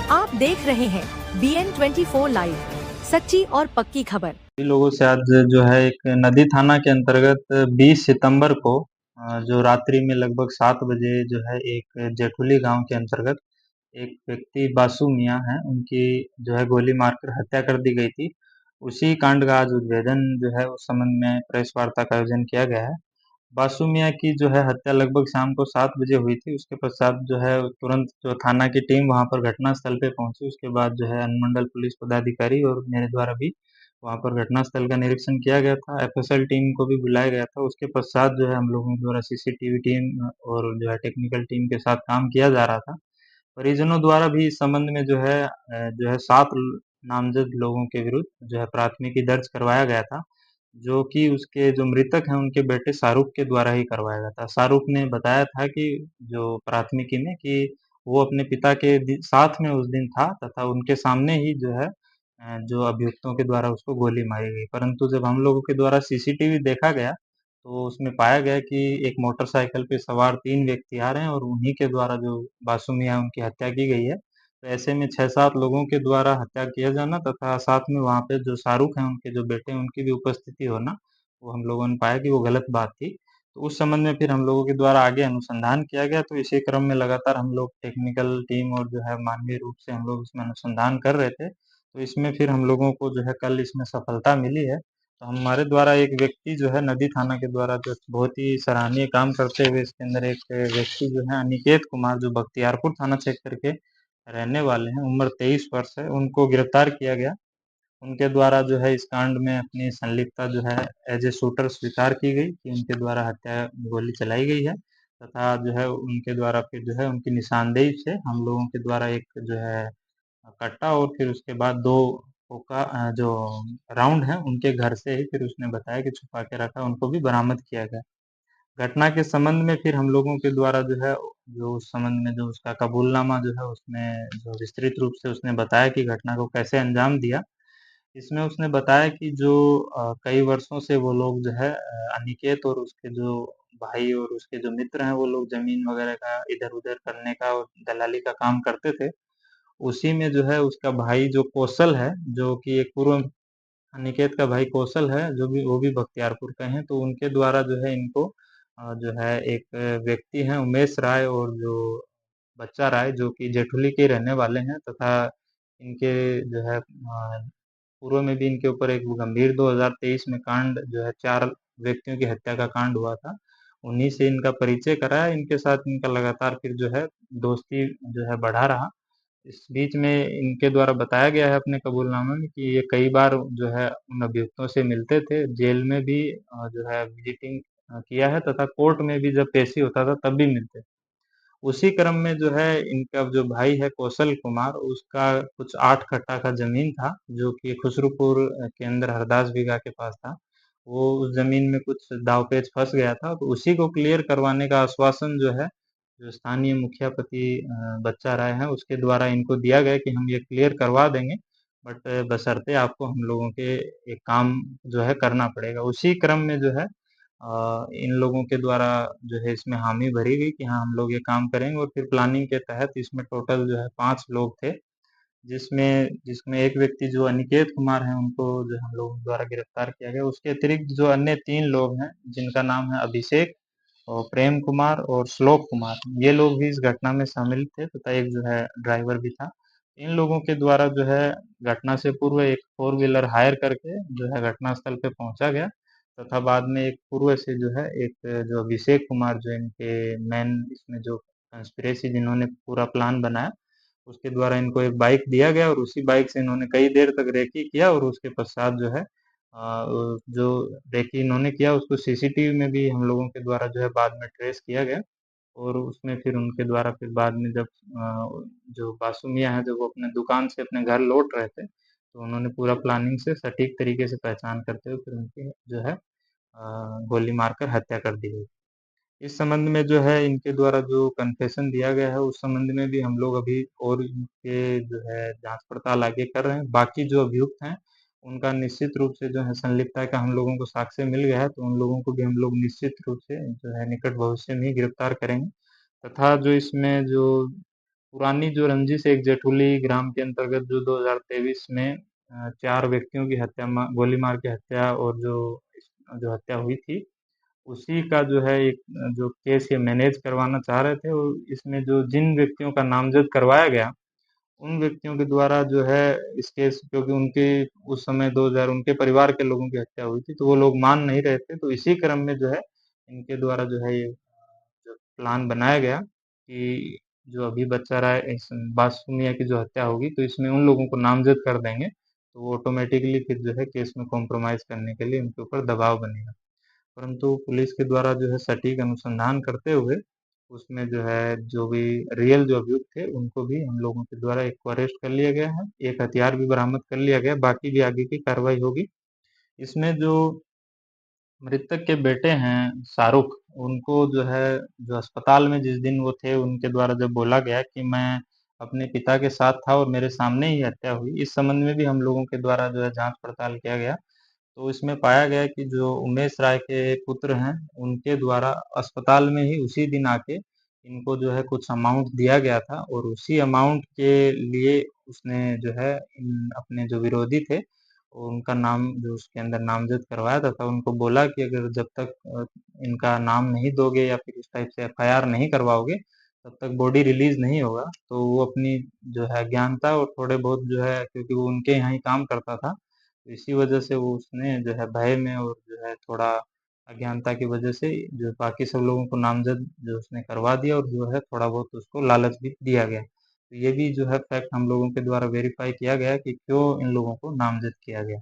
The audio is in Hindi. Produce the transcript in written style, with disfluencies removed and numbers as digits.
आप देख रहे हैं BN24 लाइव, सच्ची और पक्की खबर। लोगों से आज जो है एक नदी थाना के अंतर्गत 20 सितंबर को जो रात्रि में लगभग 7 बजे जो है एक जेठुली गांव के अंतर्गत एक व्यक्ति बासु मियां हैं, उनकी जो है गोली मारकर हत्या कर दी गई थी। उसी कांड का आज उद्भेदन जो है उस संबंध में प्रेस वार्ता का आयोजन किया गया है। बासु मियां की जो है हत्या लगभग शाम को 7 बजे हुई थी। उसके पश्चात जो है तुरंत जो थाना की टीम वहां पर घटनास्थल पे पहुंची। उसके बाद जो है अनुमंडल पुलिस पदाधिकारी और मेरे द्वारा भी वहां पर घटनास्थल का निरीक्षण किया गया था। एफएसएल टीम को भी बुलाया गया था। उसके पश्चात जो है हम लोगों द्वारा सीसीटीवी टीम और जो है टेक्निकल टीम के साथ काम किया जा रहा था। परिजनों द्वारा भी इस संबंध में जो है 7 नामजद लोगों के विरुद्ध जो है प्राथमिकी दर्ज करवाया गया था, जो कि उसके जो मृतक हैं उनके बेटे शाहरुख के द्वारा ही करवाया गया था। शाहरुख ने बताया था कि जो प्राथमिकी में कि वो अपने पिता के साथ में उस दिन था तथा उनके सामने ही जो है जो अभियुक्तों के द्वारा उसको गोली मारी गई। परंतु जब हम लोगों के द्वारा सीसीटीवी देखा गया तो उसमें पाया गया कि एक मोटरसाइकिल पे सवार 3 व्यक्ति आ रहे हैं और उन्हीं के द्वारा जो बासु मियां उनकी हत्या की गई है। तो ऐसे में 6-7 लोगों के द्वारा हत्या किया जाना तथा साथ में वहाँ पे जो शाहरुख हैं उनके जो बेटे हैं उनकी भी उपस्थिति होना, वो हम लोगों ने पाया कि वो गलत बात थी। तो उस संबंध में फिर हम लोगों के द्वारा आगे अनुसंधान किया गया। तो इसी क्रम में लगातार हम लोग टेक्निकल टीम और जो है मानवीय रूप से हम लोग इसमें अनुसंधान कर रहे थे। तो इसमें फिर हम लोगों को जो है कल इसमें सफलता मिली है। तो हमारे द्वारा एक व्यक्ति जो है नदी थाना के द्वारा जो बहुत ही सराहनीय काम करते हुए इसके अंदर एक व्यक्ति जो है अनिकेत कुमार, जो बख्तियारपुर थाना क्षेत्र के रहने वाले हैं, उम्र 23 वर्ष है, उनको गिरफ्तार किया गया। उनके द्वारा जो है इस कांड में अपनी संलिप्तता जो है एज ए शूटर स्वीकार की गई कि उनके द्वारा हत्या गोली चलाई गई है तथा जो है उनके द्वारा फिर जो है उनकी निशानदेही से हम लोगों के द्वारा एक जो है कट्टा और फिर उसके बाद 2 हुक्का जो राउंड हैं उनके घर से ही फिर उसने बताया कि छुपा के रखा, उनको भी बरामद किया गया। घटना के संबंध में फिर हम लोगों के द्वारा जो है जो उस संबंध में जो उसका कबूलनामा जो है उसमें जो विस्तृत रूप से उसने बताया कि घटना को कैसे अंजाम दिया। इसमें उसने बताया कि जो कई वर्षों से वो लोग जो है अनिकेत और उसके जो भाई और उसके जो मित्र हैं वो लोग ज़मीन वगैरह का इधर-उधर करने का और दलाली का काम करते थे। उसी में जो है उसका भाई जो कौशल है, जो कि एक पूर्व अनिकेत का भाई कौशल है, जो भी वो भी बख्तियारपुर के हैं, तो उनके द्वारा जो है इनको जो है एक व्यक्ति हैं उमेश राय और जो बच्चा राय, जो कि जेठुली के रहने वाले हैं तथा इनके जो है पूर्व में भी इनके ऊपर एक गंभीर 2023 में कांड जो है 4 व्यक्तियों की हत्या का कांड हुआ था। उन्हीं से इनका परिचय कराया, इनके साथ इनका लगातार फिर जो है दोस्ती जो है बढ़ा रहा। इस बीच में इनके द्वारा बताया गया है अपने कबूलनामे में कि ये कई बार जो है उन अभियुक्तों से मिलते थे, जेल में भी जो है विजिटिंग किया है तथा कोर्ट में भी जब पेशी होता था तब भी मिलते। उसी क्रम में जो है इनका जो भाई है कौशल कुमार, उसका कुछ 8 कट्ठा का ज़मीन था, जो कि खुसरूपुर के अंदर हरदास बीघा के पास था। वो उस ज़मीन में कुछ दाँव-पेच फँस गया था, तो उसी को क्लियर करवाने का आश्वासन जो है, जो स्थानीय मुखिया पति बच्चा राय हैं, उसके द्वारा इनको दिया गया कि हम ये क्लियर करवा देंगे, बट बशर्ते आपको हम लोगों के एक काम जो है करना पड़ेगा। उसी क्रम में जो है इन लोगों के द्वारा जो है इसमें हामी भरी गई कि हाँ, हम लोग ये काम करेंगे और फिर प्लानिंग के तहत इसमें टोटल जो है 5 लोग थे, जिसमें जिसमें एक व्यक्ति जो अनिकेत कुमार हैं, उनको जो हम लोगों द्वारा गिरफ्तार किया गया। उसके अतिरिक्त जो अन्य 3 लोग हैं, जिनका नाम है अभिषेक और प्रेम कुमार और श्लोक कुमार, ये लोग भी इस घटना में शामिल थे तथा एक जो है ड्राइवर भी था। इन लोगों के द्वारा जो है घटना से पूर्व एक 4 व्हीलर हायर करके जो है घटनास्थल पे पहुँचा गया तथा बाद में एक पूर्व से जो है एक जो अभिषेक कुमार, जो इनके मेन इसमें जो कंस्पिरेसी जिन्होंने पूरा प्लान बनाया, उसके द्वारा इनको एक बाइक दिया गया और उसी बाइक से इन्होंने कई देर तक रेकी किया और उसके पश्चात जो है जो रेकी इन्होंने किया उसको सीसीटीवी में भी हम लोगों के द्वारा जो है बाद में ट्रेस किया गया और उसमें फिर उनके द्वारा फिर बाद में जब जो बासु मियाँ हैं, जब वो अपने दुकान से अपने घर लौट रहे थे, तो उन्होंने पूरा प्लानिंग से सटीक तरीके से पहचान करते हुए फिर उनकी जो है गोली मारकर हत्या कर दी गई। इस संबंध में जो है इनके द्वारा जो कन्फेशन दिया गया है, उस संबंध में भी हम लोग अभी और इनके जो है जाँच-पड़ताल आगे कर रहे हैं। बाकी जो अभियुक्त हैं, उनका निश्चित रूप से जो है संलिप्तता का हम लोगों को साक्ष्य मिल गया है, तो उन लोगों को भी हम लोग निश्चित रूप से जो है निकट भविष्य में ही गिरफ्तार करेंगे तथा जो इसमें जो पुरानी जो रंजिश एक जेठुली ग्राम के अंतर्गत जो 2023 में 4 व्यक्तियों की हत्या गोली मार के हत्या और जो हत्या हुई थी, उसी का जो है एक जो केस ये मैनेज करवाना चाह रहे थे और इसमें जो जिन व्यक्तियों का नामजद करवाया गया, उन व्यक्तियों के द्वारा जो है इस केस, क्योंकि उनके उस समय 2000 उनके परिवार के लोगों की हत्या हुई थी, तो वो लोग मान नहीं रहे थे। तो इसी क्रम में जो है इनके द्वारा जो है ये जो प्लान बनाया गया कि जो अभी बच्चा रहा है इस बासु मियाँ की जो हत्या होगी, तो इसमें उन लोगों को नामजद कर देंगे, तो वो ऑटोमेटिकली फिर जो है केस में कॉम्प्रोमाइज़ करने के लिए उनके ऊपर दबाव बनेगा। परंतु पुलिस के द्वारा जो है सटीक अनुसंधान करते हुए उसमें जो है जो भी रियल जो अभियुक्त थे उनको भी हम लोगों के द्वारा एक को अरेस्ट कर लिया गया है, एक हथियार भी बरामद कर लिया गया है, बाकी भी आगे की कार्रवाई होगी। इसमें जो मृतक के बेटे हैं शाहरुख, उनको जो है जो अस्पताल में जिस दिन वो थे उनके द्वारा जब बोला गया कि मैं अपने पिता के साथ था और मेरे सामने ही हत्या हुई, इस संबंध में भी हम लोगों के द्वारा जो है जांच पड़ताल किया गया। तो इसमें पाया गया कि जो उमेश राय के पुत्र हैं, उनके द्वारा अस्पताल में ही उसी दिन आके इनको जो है कुछ अमाउंट दिया गया था और उसी अमाउंट के लिए उसने जो है अपने जो विरोधी थे उनका नाम जो उसके अंदर नामजद करवाया था, उनको बोला कि अगर जब तक इनका नाम नहीं दोगे या फिर इस टाइप से एफआईआर नहीं करवाओगे, तब तक बॉडी रिलीज नहीं होगा। तो वो अपनी जो है अज्ञानता और थोड़े बहुत जो है, क्योंकि वो उनके यहाँ ही काम करता था, तो इसी वजह से वो उसने जो है भय में और जो है थोड़ा अज्ञानता की वजह से जो बाकी सब लोगों को नामजद जो उसने करवा दिया और जो है थोड़ा बहुत उसको लालच भी दिया गया। तो ये भी जो है फैक्ट हम लोगों के द्वारा वेरीफाई किया गया कि क्यों इन लोगों को नामजद किया गया।